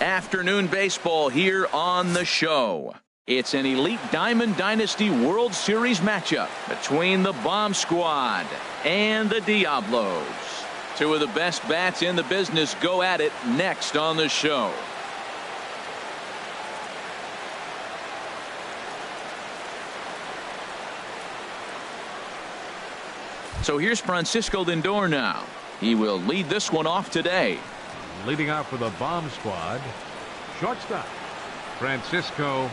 Afternoon baseball here on the show. It's an elite Diamond Dynasty World Series matchup between the Bomb Squad and the Diablos. Two of the best bats in the business go at it next on the show. So here's Francisco Lindor now. He will lead this one off today. Leading out for the Bomb Squad, shortstop, Francisco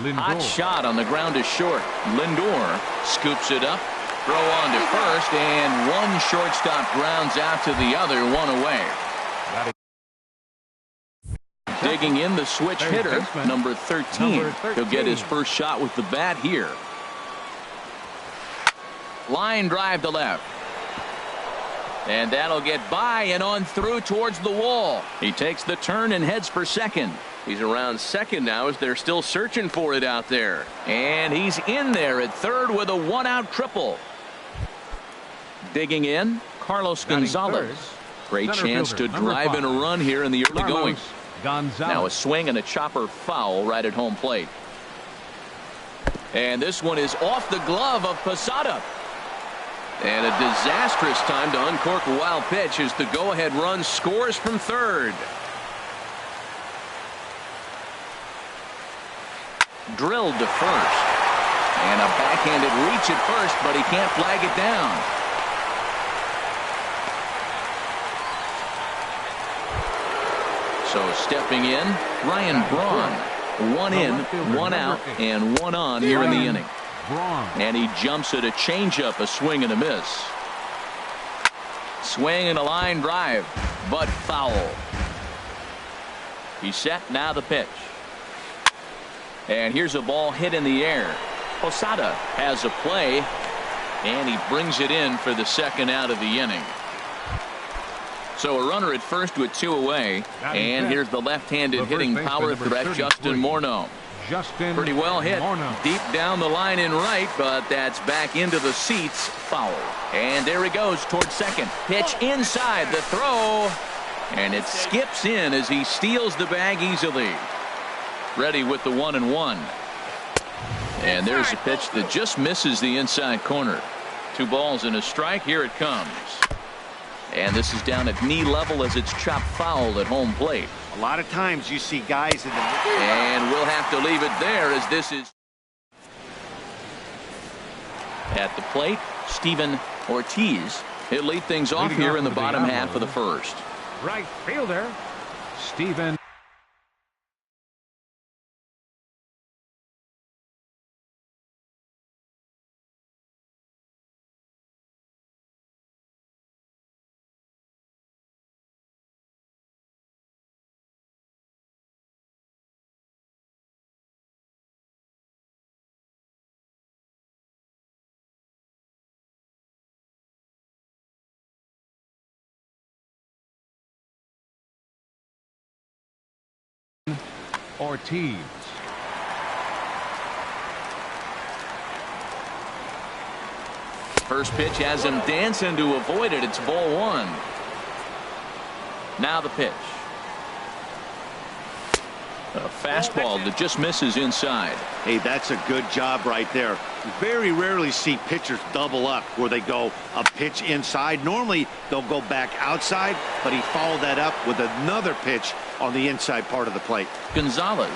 Lindor. Hot shot on the ground is short. Lindor scoops it up. Throw on to first, and one shortstop grounds out to the other, one away. Digging in the switch hitter, number 13. He'll get his first shot with the bat here. Line drive to left. And that'll get by and on through towards the wall. He takes the turn and heads for second. He's around second now as they're still searching for it out there. And he's in there at third with a one-out triple. Digging in, Carlos Gonzalez. Great chance to drive in a run here in the early going. Now a swing and a chopper foul right at home plate. And this one is off the glove of Posada. And a disastrous time to uncork a wild pitch as the go-ahead run scores from third. Drilled to first. And a backhanded reach at first, but he can't flag it down. So stepping in, Ryan Braun. One in, one out, and one on here in the inning. And he jumps at a changeup, a swing and a miss. Swing and a line drive, but foul. He's set, now the pitch. And here's a ball hit in the air. Posada has a play, and he brings it in for the second out of the inning. So a runner at first with two away, and here's the left-handed hitting power threat, Justin Morneau. Pretty well hit deep down the line in right, but that's back into the seats. Foul. And there he goes towards second. Pitch inside the throw, and it skips in as he steals the bag easily. Ready with the 1-1. And there's a pitch that just misses the inside corner. 2 balls and a strike. Here it comes. And this is down at knee level as it's chopped foul at home plate. A lot of times you see guys in the... And we'll have to leave it there as this is... At the plate, Steven Ortiz. He'll lead things off here in the bottom half of the first. Right fielder, Steven. Ortiz. First pitch has him dancing to avoid it. It's ball 1. Now the pitch. A fastball that just misses inside. Hey, that's a good job right there. Very rarely see pitchers double up where they go a pitch inside. Normally they'll go back outside, but he followed that up with another pitch on the inside part of the plate. Gonzalez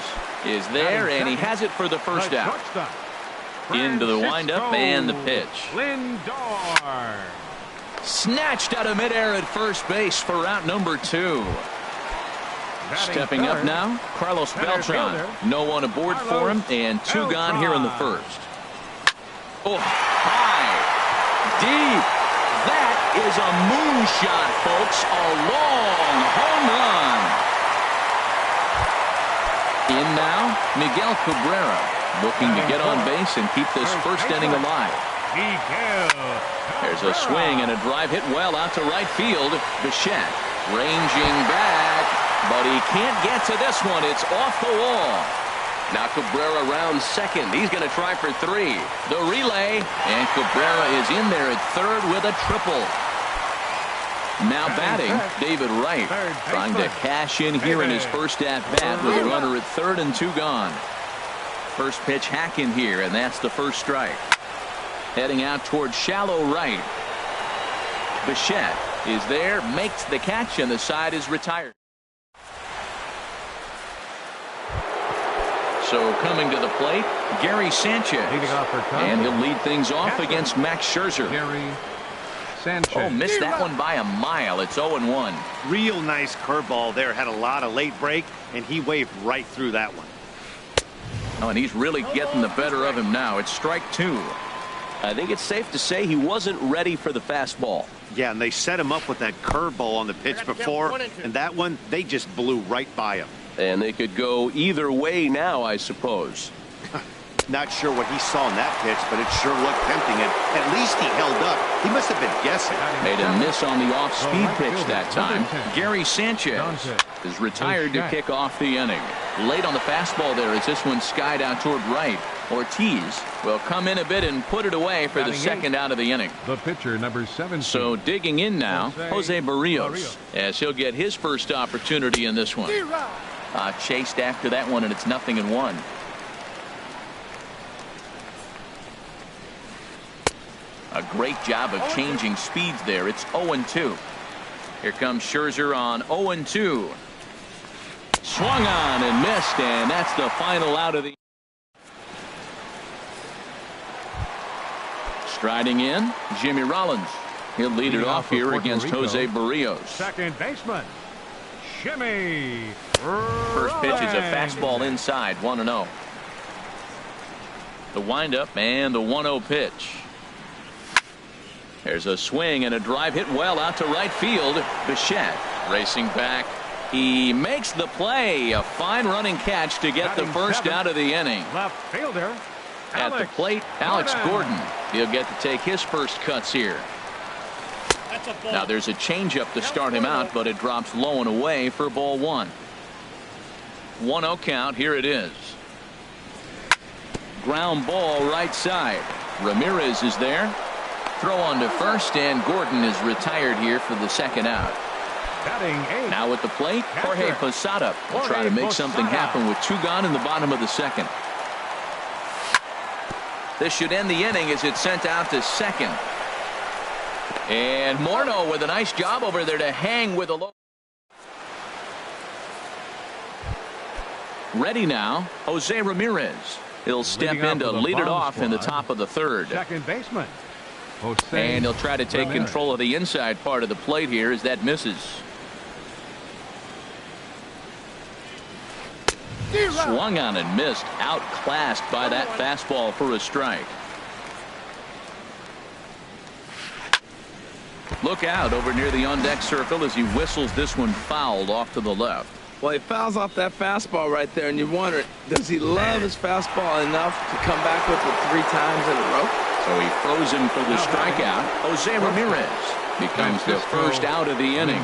is there, and he has it for the first out. Into the windup and the pitch. Lindor. Snatched out of midair at first base for route number 2. Stepping up now, Carlos Beltran. No one aboard for him, and 2 gone here in the first. Oh, high, deep. That is a moonshot, folks. A long home run. In now, Miguel Cabrera, looking to get on base and keep this first inning alive. There's a swing and a drive hit well out to right field. Bichette ranging back, but he can't get to this one. It's off the wall. Now Cabrera rounds second. He's going to try for 3. The relay, and Cabrera is in there at third with a triple. Now batting, David Wright, trying to cash in here in his first at-bat with a runner at 3rd and 2 gone. First pitch hacking here, and that's the first strike. Heading out towards shallow right. Bichette is there, makes the catch, and the side is retired. So coming to the plate, Gary Sanchez. And he'll lead things off against Max Scherzer. Gary Sanchez. Oh, missed that one by a mile. It's 0-1. Real nice curveball there. Had a lot of late break, and he waved right through that one. Oh, and he's really getting the better of him now. It's strike 2. I think it's safe to say he wasn't ready for the fastball. Yeah, and they set him up with that curveball on the pitch before, and that one, they just blew right by him. And they could go either way now, I suppose. Not sure what he saw in that pitch, but it sure looked tempting, and at least he held up. He must have been guessing. Made a miss on the off-speed pitch that time. Gary Sanchez is retired to kick off the inning. Late on the fastball there as this one skied out toward right. Ortiz will come in a bit and put it away for the second out of the inning. The pitcher, number 7. So digging in now, Jose Barrios, as he'll get his first opportunity in this one. Chased after that one, and it's 0-1. A great job of changing speeds there. It's 0-2. Here comes Scherzer on 0-2. Swung on and missed, and that's the final out of the. Striding in, Jimmy Rollins. He'll lead it off here against Jose Barrios. Second baseman, Jimmy. First pitch is a fastball inside, 1-0. The windup and the 1-0 pitch. There's a swing and a drive hit well out to right field. Bichette racing back. He makes the play. A fine running catch to get the first out of the inning. Left fielder. At the plate, Alex Gordon. He'll get to take his first cuts here. Now there's a changeup to start him out, but it drops low and away for ball 1. 1-0 count. Here it is. Ground ball right side. Ramirez is there. Throw on to first, and Gordon is retired here for the second out. Now at the plate, Jorge Posada will try to make something happen with 2 gone in the bottom of the second. This should end the inning as it's sent out to second. And Morneau with a nice job over there to hang with a low. Ready now, Jose Ramirez. He'll step in to lead it off in the top of the 3rd. Second baseman. And he'll try to take control of the inside part of the plate here as that misses. Swung on and missed. Outclassed by that fastball for a strike. Look out over near the on-deck circle as he whistles this one fouled off to the left. Well, he fouls off that fastball right there, and you wonder, does he love his fastball enough to come back with it 3 times in a row? So he throws him for the strikeout. Jose Ramirez becomes the first out of the inning.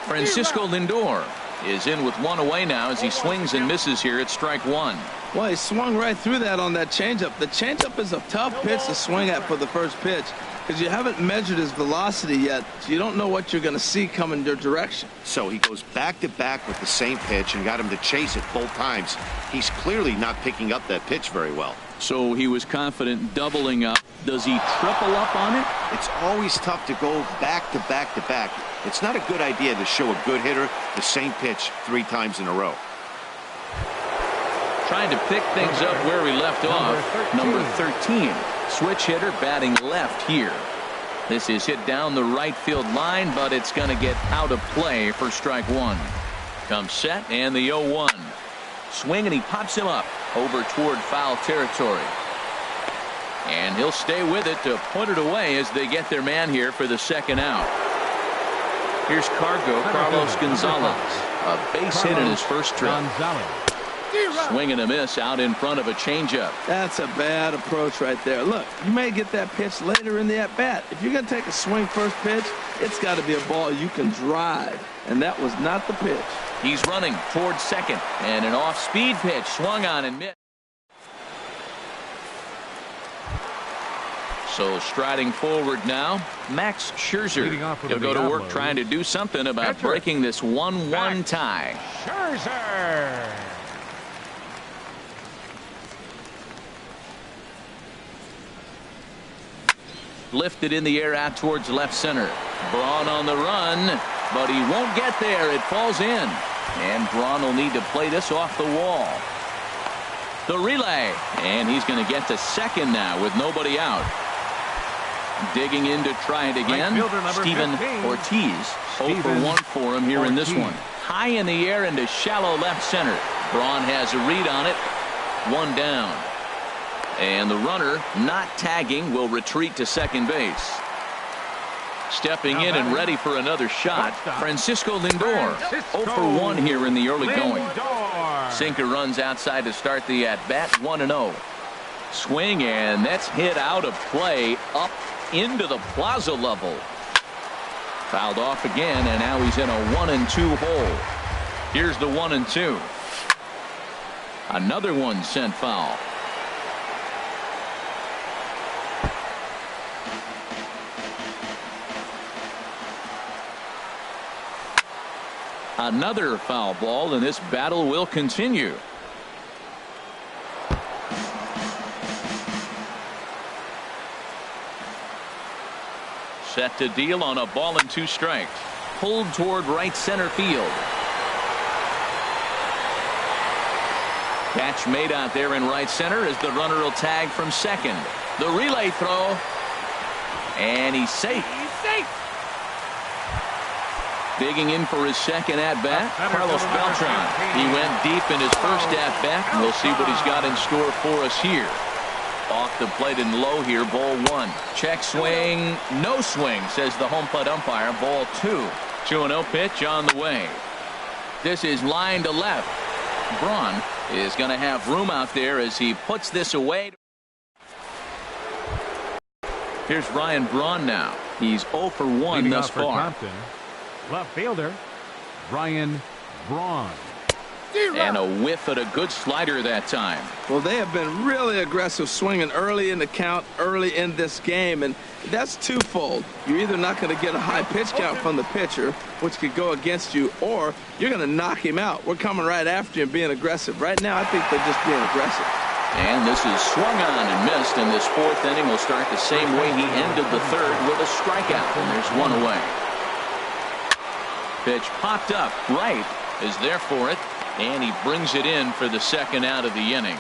Francisco Lindor is in with 1 away now as he swings and misses here at strike 1. Well, he swung right through that on that changeup. The changeup is a tough pitch to swing at for the first pitch because you haven't measured his velocity yet, so you don't know what you're going to see coming your direction. So he goes back-to-back with the same pitch and got him to chase it both times. He's clearly not picking up that pitch very well. So he was confident doubling up. Does he triple up on it? It's always tough to go back-to-back-to-back. It's not a good idea to show a good hitter the same pitch 3 times in a row. Trying to pick things up where we left off. Number 13. Switch hitter batting left here. This is hit down the right field line, but it's going to get out of play for strike 1. Comes set and the 0-1. Swing and he pops him up over toward foul territory. And he'll stay with it to put it away as they get their man here for the second out. Here's Carlos Gonzalez. A base hit in his first trip. Swing and a miss out in front of a changeup. That's a bad approach right there. Look, you may get that pitch later in the at-bat. If you're going to take a swing first pitch, it's got to be a ball you can drive. And that was not the pitch. He's running towards second. And an off-speed pitch swung on and missed. So striding forward now, Max Scherzer. He'll go to work trying to do something about breaking this 1-1 tie. Scherzer. Lifted in the air out towards left center. Braun on the run, but he won't get there. It falls in. And Braun will need to play this off the wall. The relay. And he's going to get to second now with nobody out. Digging in to try it again. Steven Ortiz. 0 for 1 for him here in this one. High in the air into shallow left center. Braun has a read on it. 1 down. And the runner, not tagging, will retreat to second base. Stepping in and ready for another shot, Francisco Lindor. 0 for 1 here in the early going. Sinker runs outside to start the at-bat. 1-0. Swing, and that's hit out of play up into the plaza level. Fouled off again, and now he's in a 1-2 hole. Here's the 1-2. Another one sent foul. Another foul ball, and this battle will continue. Set to deal on a ball and 2 strikes. Pulled toward right center field. Catch made out there in right center as the runner will tag from second. The relay throw. And he's safe. Digging in for his second at-bat, Carlos Beltran. He went deep in his first at-bat, and we'll see what he's got in store for us here. Off the plate and low here, ball 1. Check swing, no swing, says the home plate umpire. Ball 2. 2-0 pitch on the way. This is line to left. Braun is going to have room out there as he puts this away. Here's Ryan Braun now. He's 0 for 1 thus far. Left fielder, Ryan Braun. And a whiff at a good slider that time. Well, they have been really aggressive swinging early in the count, early in this game, and that's twofold. You're either not going to get a high pitch count from the pitcher, which could go against you, or you're going to knock him out. We're coming right after him being aggressive. Right now, I think they're just being aggressive. And this is swung on and missed, and this 4th inning will start the same way he ended the 3rd with a strikeout, and there's 1 away. Pitch popped up. Right is there for it, and he brings it in for the 2nd out of the inning.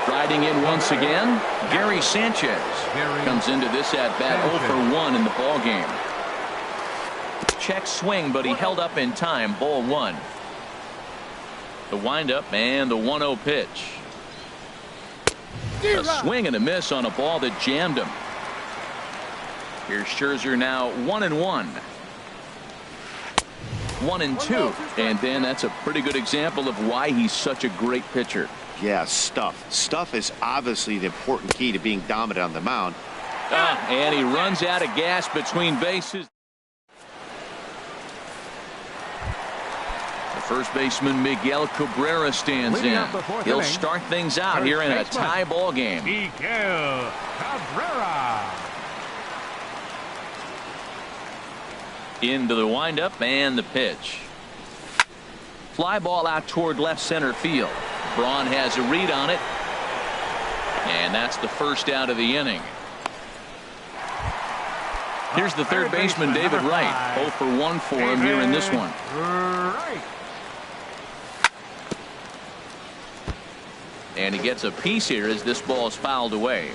Striding in once again, Gary Sanchez comes into this at-bat 0 for 1 in the ballgame. Check swing, but he held up in time. Ball 1. The windup and the 1-0 pitch. A swing and a miss on a ball that jammed him. Here's Scherzer now 1-1. 1-2, and then that's a pretty good example of why he's such a great pitcher. Yeah, stuff is obviously the important key to being dominant on the mound. And he runs out of gas between bases. The first baseman Miguel Cabrera stands in. He'll start things out here in a tie ball game. Miguel Cabrera. Into the windup and the pitch. Fly ball out toward left center field. Braun has a read on it. And that's the 1st out of the inning. Here's the 3rd baseman, David Wright. 0 for 1 for him here in this one. And he gets a piece here as this ball is fouled away.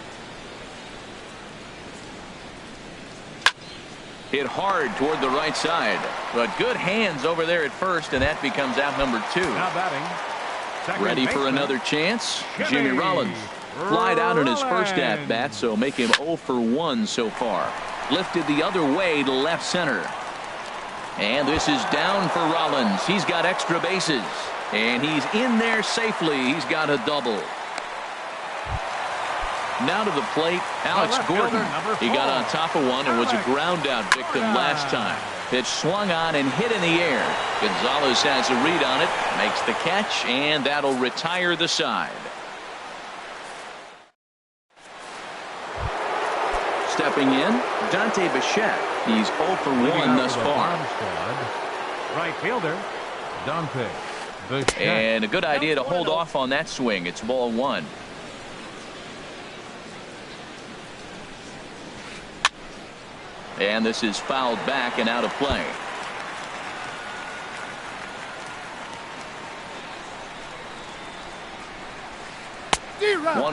Hit hard toward the right side, but good hands over there at first, and that becomes out number 2. Now batting. Ready for another chance. Jimmy Rollins flied out in his first at-bat, so make him 0 for 1 so far. Lifted the other way to left center. And this is down for Rollins. He's got extra bases, and he's in there safely. He's got a double. Now to the plate, Alex Gordon. He got on top of one and was a ground out victim last time. Pitch swung on and hit in the air. Gonzalez has a read on it, makes the catch, and that'll retire the side. Stepping in, Dante Bichette. He's 0 for 1 thus far. Right fielder, Dante Bichette. And a good idea to hold off on that swing. It's ball 1. And this is fouled back and out of play.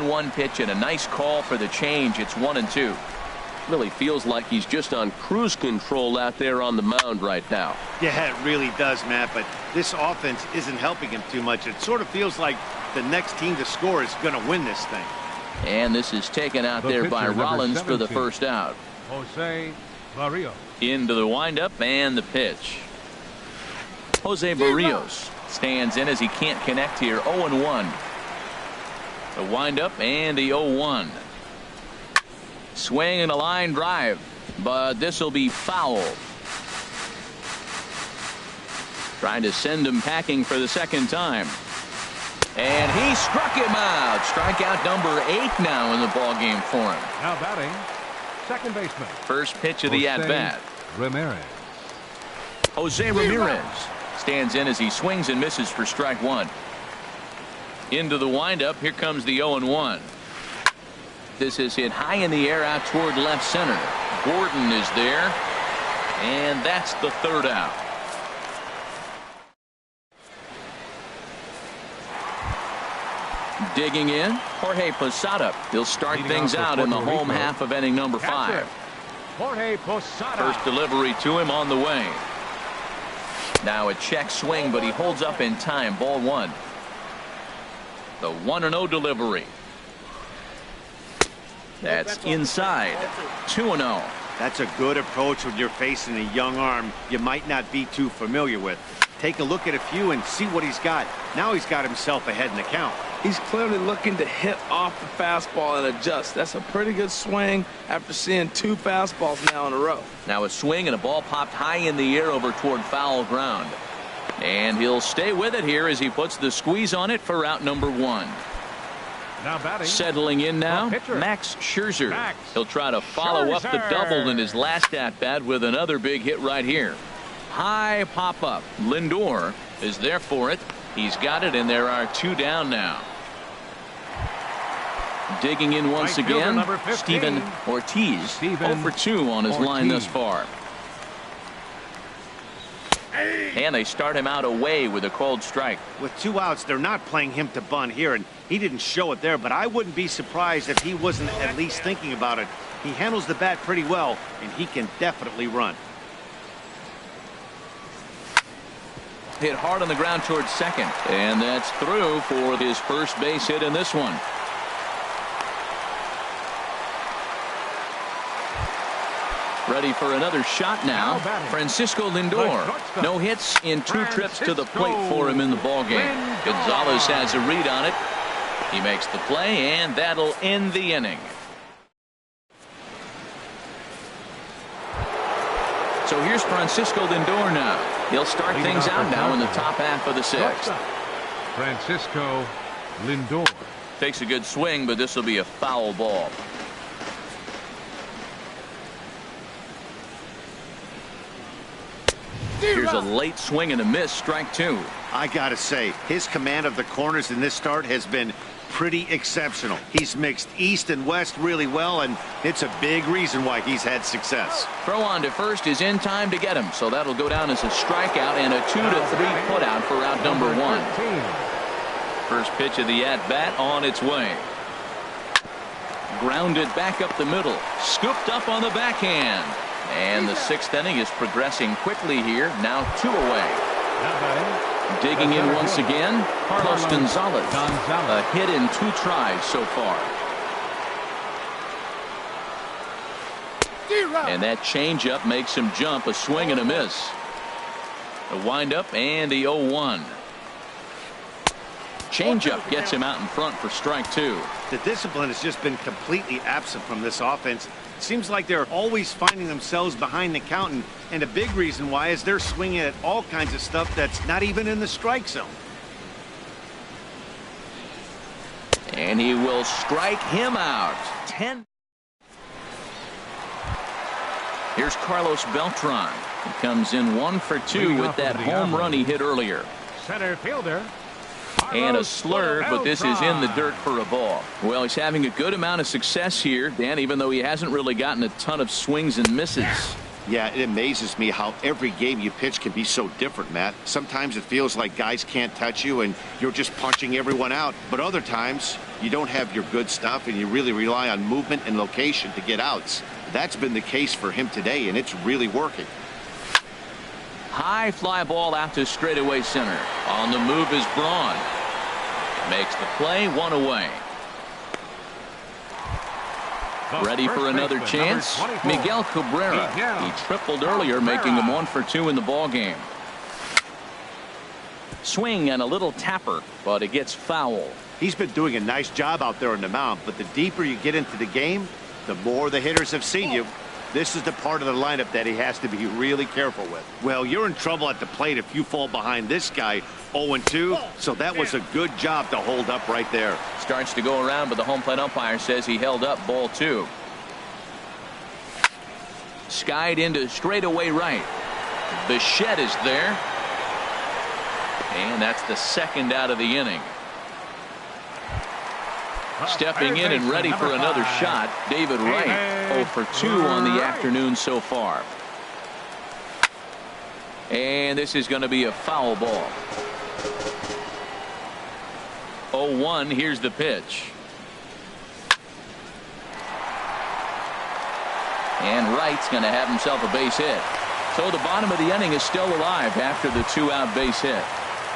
One pitch and a nice call for the change. It's 1-2. Really feels like he's just on cruise control out there on the mound right now. Yeah, it really does, Matt, but this offense isn't helping him too much. It sort of feels like the next team to score is going to win this thing. And this is taken out there by Rollins for the first out. Jose Barrios. Into the windup and the pitch. Jose Barrios stands in as he can't connect here. 0-1. The windup and the 0-1. Swing and a line drive, but this will be foul. Trying to send him packing for the second time. And he struck him out. Strikeout number 8 now in the ball game for him. Now batting, second baseman. First pitch of the at-bat. Ramirez. Jose Ramirez stands in as he swings and misses for strike 1. Into the windup. Here comes the 0-1. This is hit high in the air out toward left center. Gordon is there, and that's the third out. Digging in, Jorge Posada. He'll start things out in the home half of inning number 5. Jorge Posada. First delivery to him on the way. Now a check swing, but he holds up in time. Ball 1. The 1-0 delivery. That's inside. 2-0. That's a good approach when you're facing a young arm you might not be too familiar with. Take a look at a few and see what he's got. Now he's got himself ahead in the count. He's clearly looking to hit off the fastball and adjust. That's a pretty good swing after seeing 2 fastballs now in a row. Now a swing and a ball popped high in the air over toward foul ground. And he'll stay with it here as he puts the squeeze on it for out number 1. Now batting. Settling in now, Max Scherzer. He'll try to follow up the double in his last at-bat with another big hit right here. High pop-up. Lindor is there for it. He's got it, and there are 2 down now. Digging in once again, Steven Ortiz. 0 for 2 on his line thus far. And they start him out away with a called strike. With 2 outs, they're not playing him to bunt here, and he didn't show it there, but I wouldn't be surprised if he wasn't at least thinking about it. He handles the bat pretty well, and he can definitely run. Hit hard on the ground towards second, and that's through for his first base hit in this one. Ready for another shot now. Francisco Lindor. No hits in 2 trips to the plate for him in the ballgame. Gonzalez has a read on it. He makes the play, and that'll end the inning. So here's Francisco Lindor now. He'll start things out now in the top half of the 6th. Francisco Lindor. Takes a good swing, but this will be a foul ball. Here's a late swing and a miss. Strike 2. I gotta say, his command of the corners in this start has been pretty exceptional. He's mixed east and west really well, and it's a big reason why he's had success. Throw on to first is in time to get him, so that'll go down as a strikeout and a 2-3 putout for out number 1. First pitch of the at-bat on its way. Grounded back up the middle. Scooped up on the backhand. And the 6th inning is progressing quickly here. Now 2 away. Digging in once again, Carlos Gonzalez. A hit in 2 tries so far. And that changeup makes him jump. A swing and a miss. The windup and the 0-1. Changeup gets him out in front for strike 2. The discipline has just been completely absent from this offense. Seems like they're always finding themselves behind the count, and a big reason why is they're swinging at all kinds of stuff that's not even in the strike zone. And he will strike him out. 10. Here's Carlos Beltran. He comes in 1 for 2 with that home run he hit earlier. Center fielder. And a slurve, but this is in the dirt for a ball. Well, he's having a good amount of success here, Dan, even though he hasn't really gotten a ton of swings and misses. Yeah, it amazes me how every game you pitch can be so different, Matt. Sometimes it feels like guys can't touch you and you're just punching everyone out. But other times you don't have your good stuff and you really rely on movement and location to get outs. That's been the case for him today, and it's really working. High fly ball out to straightaway center. On the move is Braun. Makes the play, 1 away. Ready for another chance? Miguel Cabrera. He tripled earlier, making him 1 for 2 in the ball game. Swing and a little tapper, but it gets foul. He's been doing a nice job out there on the mound, but the deeper you get into the game, the more the hitters have seen you. This is the part of the lineup that he has to be really careful with. Well, you're in trouble at the plate if you fall behind this guy 0-2, so that was a good job to hold up right there. Starts to go around, but the home plate umpire says he held up ball 2. Skied into straightaway right. Bichette is there. And that's the second out of the inning. Stepping in and ready for another shot, David Wright. 0 for 2 on the afternoon so far. And this is going to be a foul ball. 0-1. Here's the pitch. And Wright's going to have himself a base hit. So the bottom of the inning is still alive after the 2-out base hit.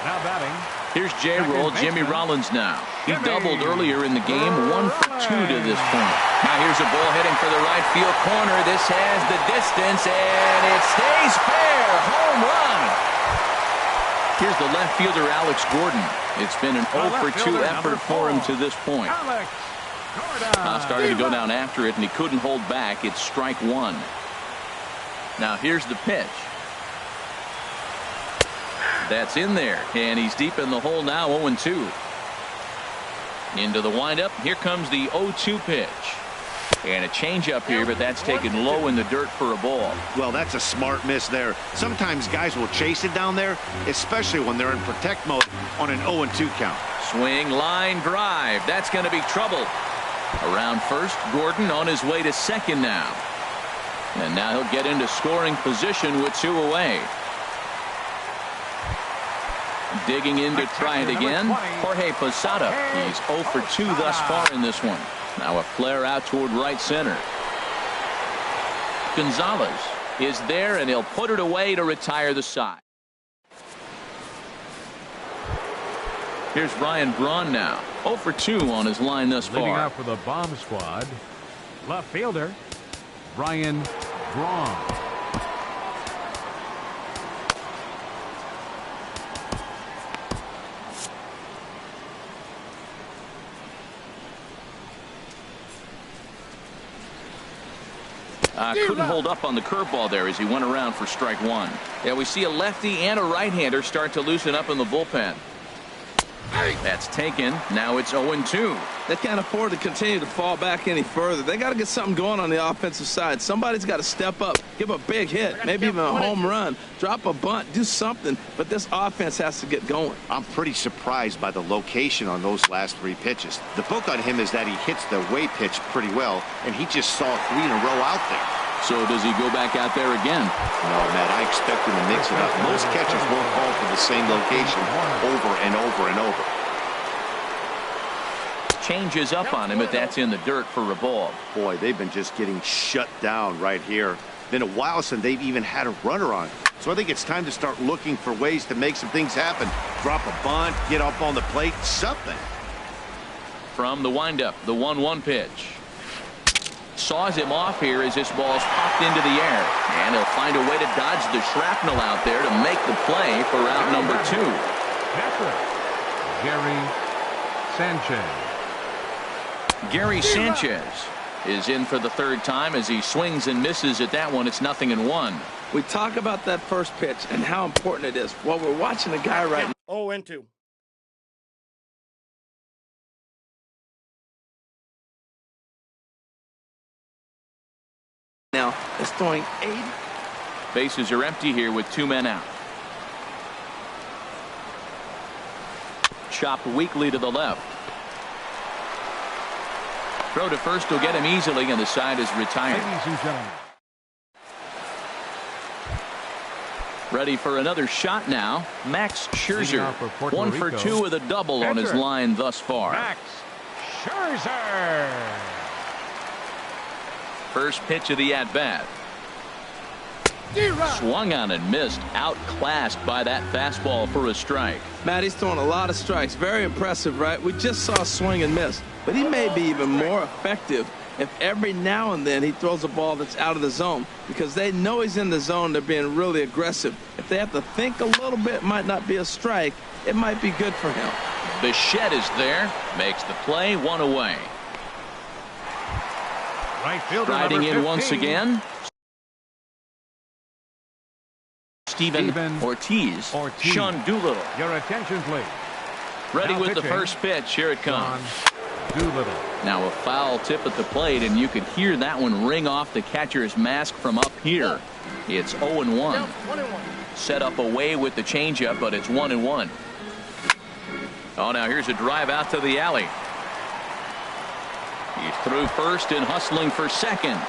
Now batting. Here's J-Roll, Jimmy Rollins now. He doubled earlier in the game, 1 for 2 to this point. Now here's a ball heading for the right field corner. This has the distance, and it stays fair. Home run. Here's the left fielder, Alex Gordon. It's been an 0 for 2 effort for him to this point. Started to go down after it, and he couldn't hold back. It's strike 1. Now here's the pitch. That's in there, and he's deep in the hole now, 0-2. Into the windup. Here comes the 0-2 pitch. And a changeup here, but that's taken low in the dirt for a ball. Well, that's a smart miss there. Sometimes guys will chase it down there, especially when they're in protect mode on an 0-2 count. Swing, line, drive. That's going to be trouble. Around first, Gordon on his way to second now. And now he'll get into scoring position with 2 away. Digging in to try it again, Jorge Posada. He's 0 for 2 thus far in this one. Now a flare out toward right center. Gonzalez is there, and he'll put it away to retire the side. Here's Ryan Braun now. 0 for 2 on his line thus far. Leading out for the bomb squad, left fielder, Ryan Braun. Couldn't hold up on the curveball there as he went around for strike 1. Yeah, we see a lefty and a right-hander start to loosen up in the bullpen. That's taken. Now it's 0-2. They can't afford to continue to fall back any further. They got to get something going on the offensive side. Somebody's got to step up, give a big hit, maybe even a home run, drop a bunt, do something. But this offense has to get going. I'm pretty surprised by the location on those last 3 pitches. The book on him is that he hits the way pitch pretty well, and he just saw 3 in a row out there. So does he go back out there again? No, Matt, I expect him to mix it up. Most catchers won't call for the same location over and over and over. Changes up on him, but that's in the dirt for a ball. Boy, they've been just getting shut down right here. Been a while since they've even had a runner on. So I think it's time to start looking for ways to make some things happen. Drop a bunt, get up on the plate, something. From the windup, the 1-1 pitch. Saws him off here as this ball's popped into the air. And he'll find a way to dodge the shrapnel out there to make the play for out number 2. Gary Sanchez. Gary Sanchez is in for the 3rd time as he swings and misses at that one. It's 0-1. We talk about that first pitch and how important it is. Well, we're watching a guy right now. 0-2. now is throwing 80. Bases are empty here with 2 men out. Chopped weakly to the left. Throw to first will get him easily, and the side is retired. Ladies and gentlemen. Ready for another shot now. Max Scherzer, for 1 for 2 with a double on his line thus far. Max Scherzer. First pitch of the at-bat. Swung on and missed. Outclassed by that fastball for a strike. Matt, he's throwing a lot of strikes. Very impressive, right? We just saw a swing and miss. But he may be even more effective if every now and then he throws a ball that's out of the zone, because they know he's in the zone. They're being really aggressive. If they have to think a little bit, it might not be a strike. It might be good for him. Bichette is there. Makes the play, 1 away. Right fielder Riding in 15. once again. Steven Ortiz. Sean Doolittle. Your attention, please. Ready Now with the pitching. first pitch. Here it comes. Doolittle. Now a foul tip at the plate, and you could hear that one ring off the catcher's mask from up here. It's 0-1. Set up away with the changeup, but it's 1-1. Oh, now here's a drive out to the alley. He's through first and hustling for second.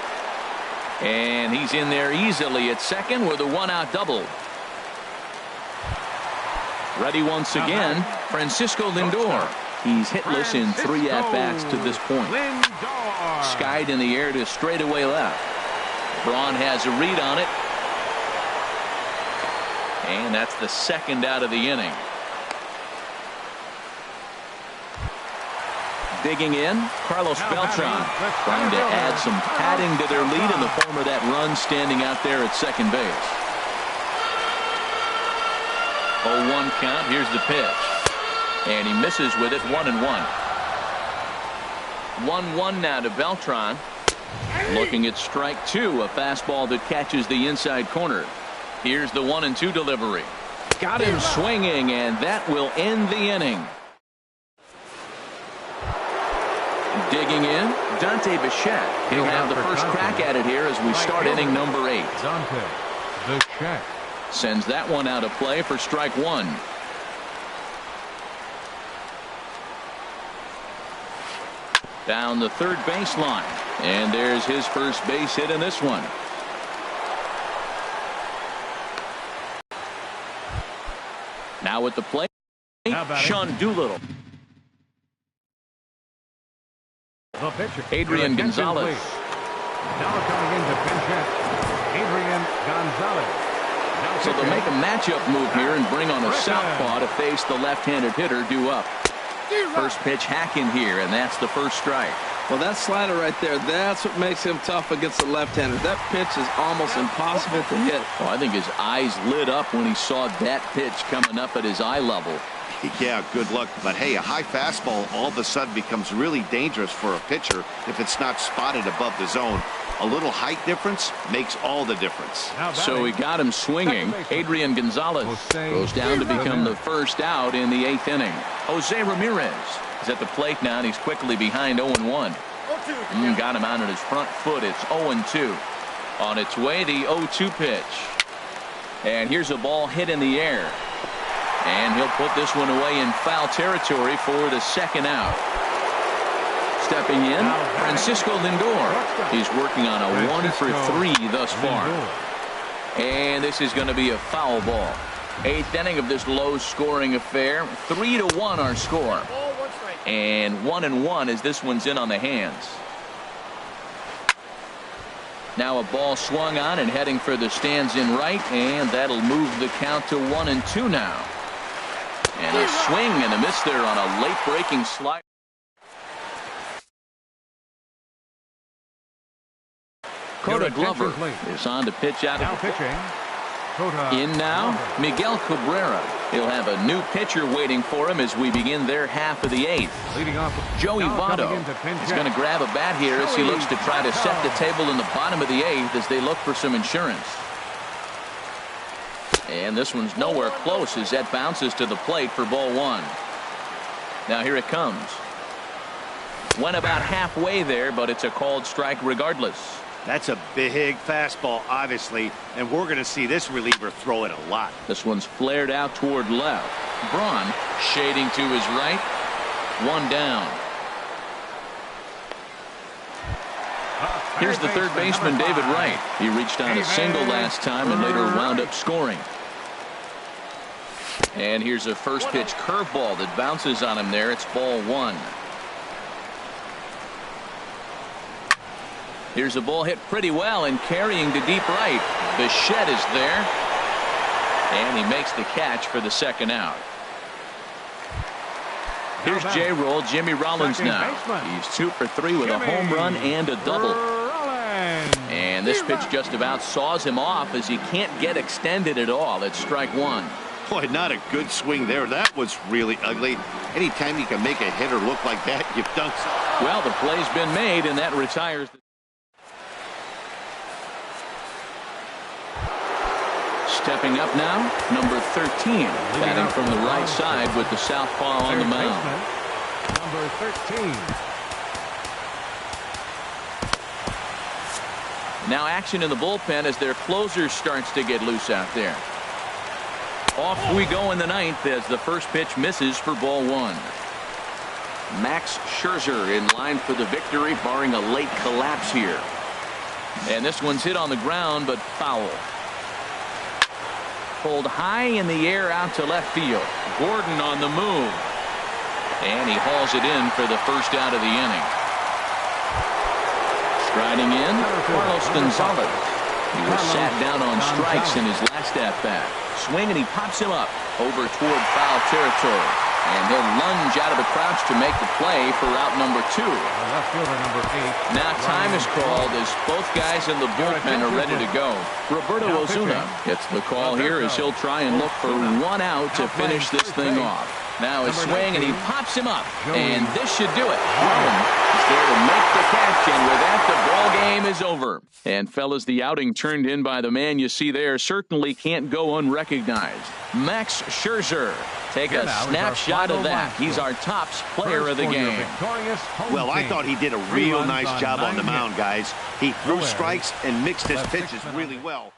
And he's in there easily at second with a 1-out double. Ready once again, Francisco Lindor. He's hitless in 3 at-bats to this point. Lindor. Skied in the air to straightaway left. Braun has a read on it. And that's the second out of the inning. Digging in, Carlos Beltran, trying to add some padding to their lead in the form of that run standing out there at second base. 0-1 count. Here's the pitch. And he misses with it, 1-1. 1-1 now to Beltran. Looking at strike 2, a fastball that catches the inside corner. Here's the 1-2 delivery. Got him swinging, and that will end the inning. Digging in, Dante Bichette. He'll have the first crack at it here as we start inning number 8. Dante Bichette. Sends that one out of play for strike 1. Down the third baseline. And there's his first base hit in this one. Now at the plate, Sean Doolittle. The pitcher. Adrian Gonzalez. Now coming into Bichette, Adrian Gonzalez. Now So they'll make a matchup move here and bring on a southpaw to face the left-handed hitter due up. First pitch hack in here, and that's the first strike. Well, that slider right there, that's what makes him tough against the left-hander. That pitch is almost impossible to hit. Oh, I think his eyes lit up when he saw that pitch coming up at his eye level. Yeah, good luck. But hey, a high fastball all of a sudden becomes really dangerous for a pitcher if it's not spotted above the zone. A little height difference makes all the difference. So he got him swinging. Adrian Gonzalez goes down to become the first out in the 8th inning. Jose Ramirez is at the plate now, and he's quickly behind 0-1. Got him out on his front foot. It's 0-2. On its way, the 0-2 pitch. And here's a ball hit in the air. And he'll put this one away in foul territory for the second out. Stepping in, Francisco Lindor. He's working on a 1 for 3 thus far. And this is going to be a foul ball. 8th inning of this low-scoring affair. 3-1 our score. And 1-1 as this one's in on the hands. Now a ball swung on and heading for the stands in right, and that'll move the count to 1-2 now. And a swing and a miss there on a late-breaking slide. Coda Glover is on to pitch out of the pitching. in now, Miguel Cabrera. He'll have a new pitcher waiting for him as we begin their half of the 8th. Leading off, Joey Votto is going to grab a bat here as he looks to try to set the table in the bottom of the 8th as they look for some insurance. And this one's nowhere close as that bounces to the plate for ball 1. Now here it comes. Went about halfway there, but it's a called strike regardless. That's a big fastball, obviously, and we're going to see this reliever throw it a lot. This one's flared out toward left. Braun shading to his right. One down. Here's the third baseman, David Wright. He reached on a single last time and later wound up scoring. And here's a first pitch curveball that bounces on him there. It's ball one. Here's a ball hit pretty well and carrying to deep right. Bichette is there. And he makes the catch for the second out. Here's J-Roll, Jimmy Rollins now. He's 2 for 3 with a home run and a double. And this pitch just about saws him off as he can't get extended at all. It's strike one. Boy, not a good swing there. That was really ugly. Anytime you can make a hitter look like that, you've done something. Well, the play's been made, and that retires the... Stepping up now, number 13, batting from the right side with the southpaw on the mound. Number 13. Now action in the bullpen as their closer starts to get loose out there. Off we go in the ninth as the first pitch misses for ball one. Max Scherzer in line for the victory, barring a late collapse here. And this one's hit on the ground, but foul. Pulled high in the air out to left field. Gordon on the move. And he hauls it in for the first out of the inning. Striding in, Carlos Gonzalez. He was sat down on strikes in his last at-bat. Swing and he pops him up over toward foul territory. And he'll lunge out of the crouch to make the play for route number 2. Left fielder number 8. Now time is called as both guys in the bullpen are ready to go. Roberto Ozuna gets the call here as he'll try and look for one out to finish this thing off. Now a swing and he pops him up. And this should do it. Allen is there to make the catch, and with that the ball game is over. And fellas, the outing turned in by the man you see there certainly can't go unrecognized. Max Scherzer. Take a snapshot of that. He's our tops player of the game. Well, I thought he did a real nice job on the mound, guys. He threw strikes and mixed his pitches really well.